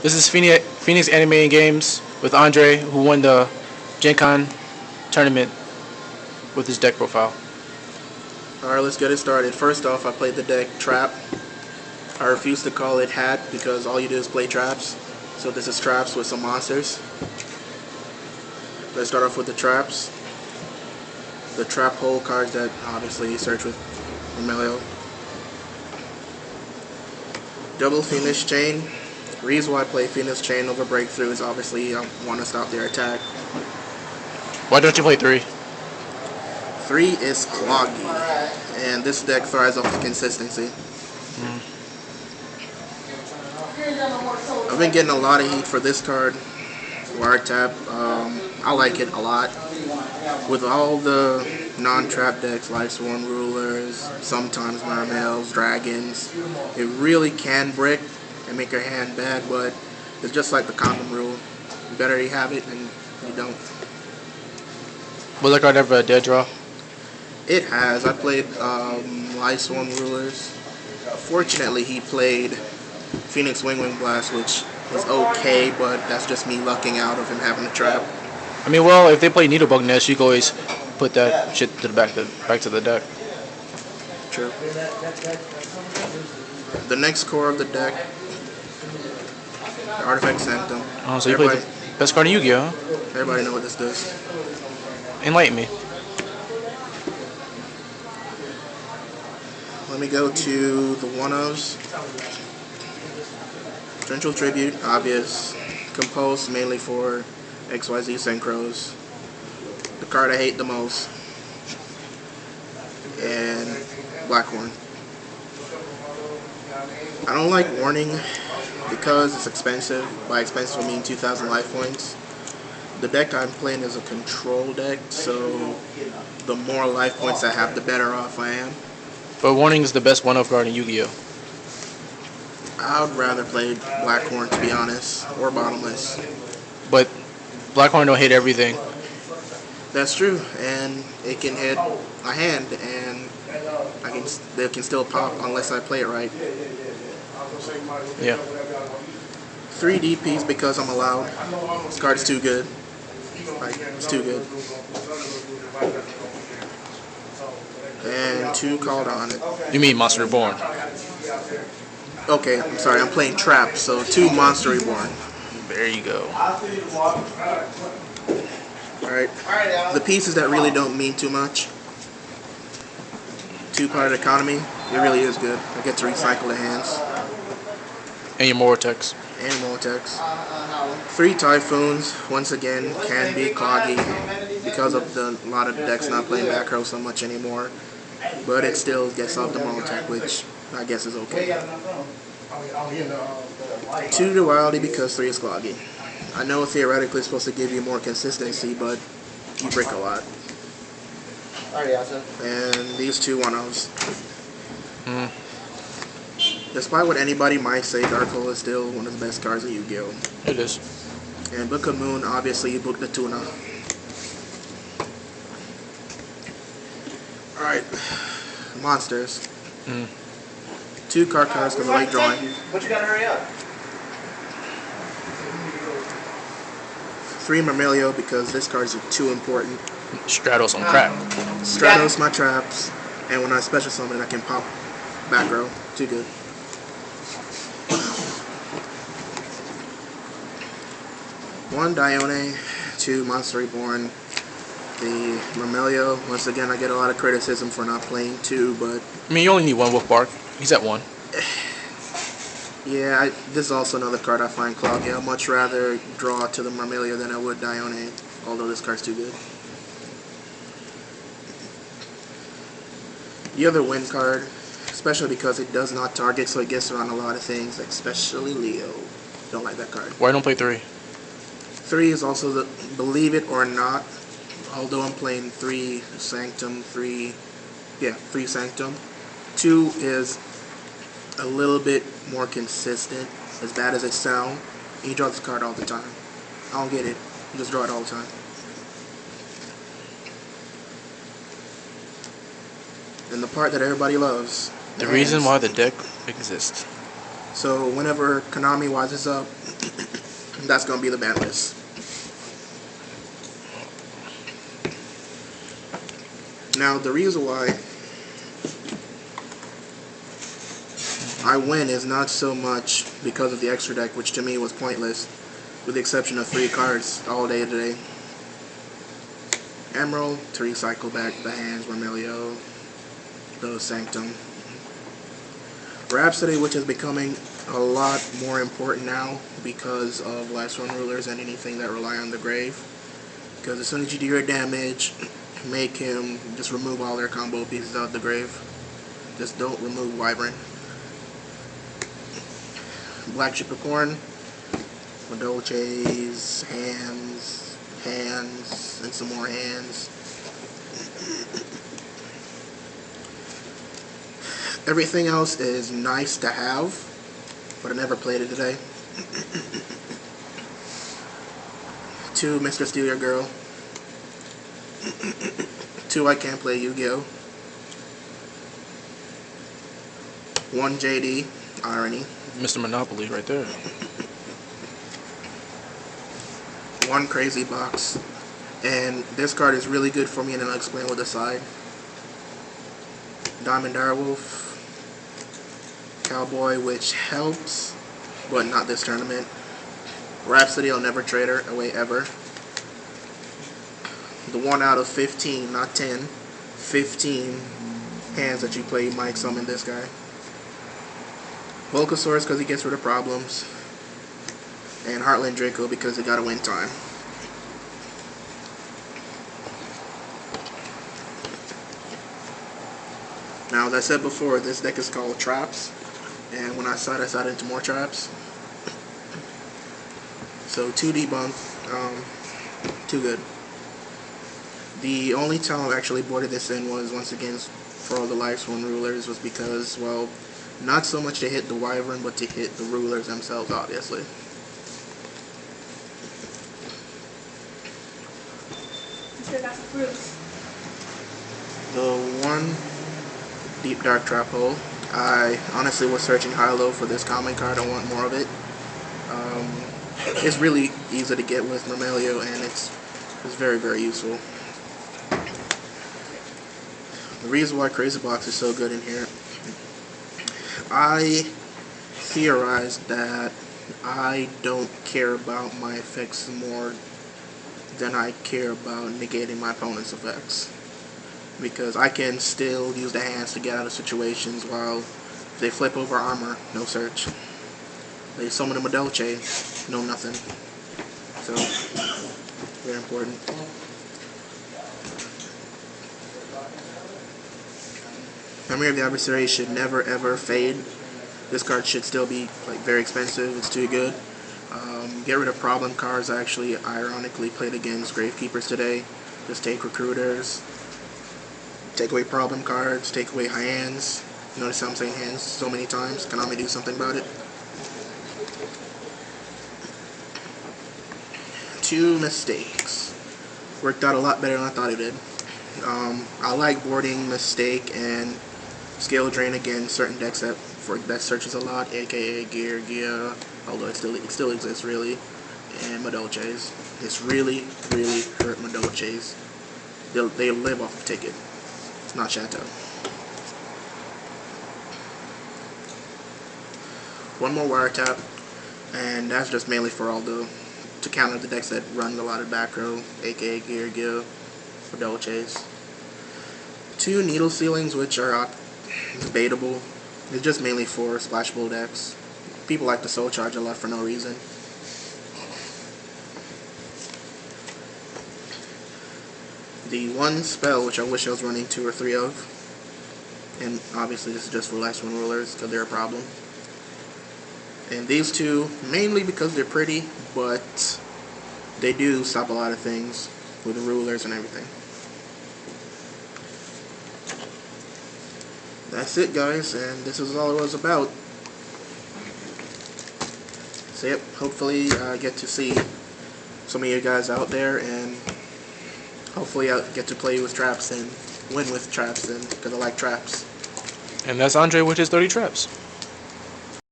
This is Phoenix Animating Games with Andre, who won the Gen Con tournament with his deck profile. Alright, let's get it started. First off, I played the deck Trap. I refuse to call it Hat because all you do is play traps. So this is traps with some monsters. Let's start off with the traps. The trap hole cards that obviously you search with Romelio. Double Phoenix Chain. Reason why I play Phoenix Chain over Breakthrough is obviously I want to stop their attack. Why don't you play 3? 3 is cloggy, and this deck thrives off the consistency. I've been getting a lot of heat for this card, Wiretap. I like it a lot. With all the non-trap decks like Sworn Rulers, sometimes Mermails, Dragons, it really can brick and make your hand bad, but it's just like the condom rule. You better you have it than you don't. Will that card ever a dead draw? It has. I played Light Sworn Rulers. Fortunately, he played Phoenix Wing Blast, which was okay, but that's just me lucking out of him having a trap. I mean, well, if they play Needlebug Nest, you can always put that shit to the back to the deck. True. The next core of the deck, the Artifact Sanctum. Oh, so you played the best card in Yu-Gi-Oh! Everybody know what this does. Enlighten me. Let me go to the one-ofs. Torrential Tribute, obvious. Composed mainly for XYZ Synchros. The card I hate the most. And Blackhorn. I don't like Warning because it's expensive. By expensive I mean 2,000 life points. The deck I'm playing is a control deck, so the more life points I have, the better off I am. But Warning is the best one-off card in Yu-Gi-Oh! I would rather play Blackhorn, to be honest, or Bottomless. But Blackhorn don't hit everything. That's true, and it can hit a hand, and they can still pop unless I play it right. Yeah. 3 DPs because I'm allowed. This card is too good. Like, it's too good. And 2 called on it. You mean Monster Reborn? Okay, I'm sorry, I'm playing Trap, so 2 Monster Reborn. There you go. Alright, the pieces that really don't mean too much. 2-part economy, it really is good. I get to recycle the hands. And your Mortex. And Mortex. 3 Typhoons, once again, can be cloggy because of a lot of decks not playing back row so much anymore. But it still gets off the Mortex, which I guess is okay. 2 Duality because 3 is cloggy. I know theoretically it's supposed to give you more consistency, but you break a lot. And these 2 one-offs. Despite what anybody might say, Dark Hole is still one of the best cards in Yu-Gi-Oh! It is. And Book of Moon, obviously, you book the tuna. Alright, monsters. 2 card cards because I like drawing. But you gotta hurry up. 3 Mermelio because this card is too important. Stratos on crack. Stratos my traps, and when I special summon I can pop back row. Too good. One Dione, 2 Monster Reborn. The Mermelio, once again I get a lot of criticism for not playing 2, but I mean, you only need 1 Wolf Bark. He's at 1. yeah, this is also another card I find cloggy. I'd much rather draw to the Mermelio than I would Dione, although this card's too good. The other win card, especially because it does not target, so it gets around a lot of things, especially Leo. Don't like that card. Why don't play 3? 3 is also the, believe it or not, although I'm playing 3 Sanctum, 3 Sanctum, 2 is a little bit more consistent, as bad as it sounds. You draw this card all the time. I don't get it. You just draw it all the time. And the part that everybody loves. The reason why the deck exists. So whenever Konami wises up, That's going to be the ban list. Now, the reason why I win is not so much because of the extra deck, which to me was pointless, with the exception of 3 cards all day today. Emerald to recycle back the hands, Vermilio, the Sanctum. Rhapsody, which is becoming a lot more important now because of Last One Rulers and anything that rely on the grave. Because as soon as you do your damage, make him just remove all their combo pieces out of the grave. Just don't remove Wyvern. Black Chip of Corn, Madolches, hands, and some more hands. Everything else is nice to have, but I never played it today. 2 Mr. Steal Your Girl. 2 I Can't Play Yu-Gi-Oh. 1 JD, Irony. Mr. Monopoly right there. 1 Crazy Box. And this card is really good for me, and I'll explain what the side. Diamond Direwolf. Cowboy, which helps, but not this tournament. Rhapsody, I'll never trade her away ever. The 1 out of 15, not 10, 15 hands that you play, you might summon this guy. Volcasaurus because he gets rid of problems. And Heartland Draco because he got a win time. Now, as I said before, this deck is called Traps. And when I side into more traps. So 2 debunk, too good. The only time I actually boarded this in was once again for all the Last One Rulers was because, well, not so much to hit the Wyvern, but to hit the Rulers themselves, obviously. Still got some fruits. The 1 Deep Dark Trap Hole. I honestly was searching high-low for this common card. I want more of it. It's really easy to get with Vermilio, and it's very, very useful. The reason why Crazy Box is so good in here, I theorized that I don't care about my effects more than I care about negating my opponent's effects. Because I can still use the hands to get out of situations while if they flip over armor, no search. They summon a Madolche, no nothing. So, very important. Memory of the Adversary should never ever fade. This card should still be like very expensive, it's too good. Get rid of problem cards. I actually ironically played against Gravekeepers today. Just take Recruiters. Take away problem cards, take away hands. Notice how I'm saying hands so many times. Konami do something about it. 2 mistakes. Worked out a lot better than I thought it did. I like boarding Mistake and Scale Drain against certain decks that searches a lot, aka Yugioh, although it still exists really, and Madolches. It's really, really hurt Madolches. They live off the ticket. It's not Chateau. 1 more Wiretap, and that's just mainly for to counter the decks that run a lot of back row, aka Yugioh, Madolches. 2 Needle Ceilings, which are debatable. It's just mainly for splashable decks. People like to soul charge a lot for no reason. The 1 spell, which I wish I was running 2 or 3 of, and obviously this is just for Last One Rulers because they're a problem. And these 2, mainly because they're pretty, but they do stop a lot of things with the rulers and everything. That's it, guys, and this is all it was about. So yep, hopefully I get to see some of you guys out there, and hopefully I get to play with traps and win with traps, and because I like traps. And that's Andre with his 30 traps.